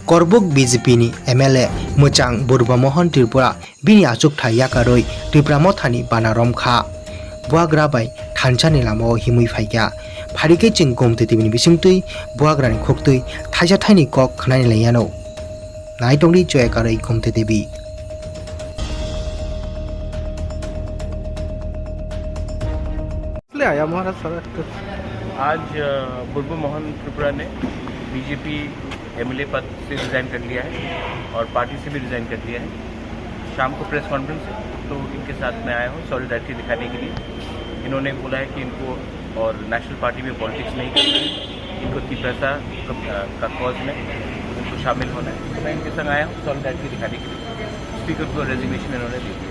Korbuk BJP ni MLA Muchang Burbamohon Tripura bini achuk thai yakaroi Tripura mothani banarom kha buagra bai thanchani lamo himui phaikya pharike ching gomte tibini bisingtui buagrani khoktui thaija thaini kok khnani layano naitongri choyakaroi gomte debi आया महाराष्ट्र आज बुरबू मोहन त्रिपुरा ने BJP MLA पद से resign कर लिया है और party से भी रिज़ाइन कर लिया है। शाम को प्रेस कॉन्फ्रेंस है तो इनके साथ मैं आया हूँ सॉलिडारिटी दिखाने के लिए। इन्होंने बोला है कि इनको और नेशनल पार्टी में पॉलिटिक्स नहीं करना है, इनको तीव्रता का कॉज में इनको शामिल होना है। तो मैं इनके संग आया हूँ सॉलिडारिटी दिखाने के लिए। स्पीकर को रेजिग्नेशन इन्होंने दी।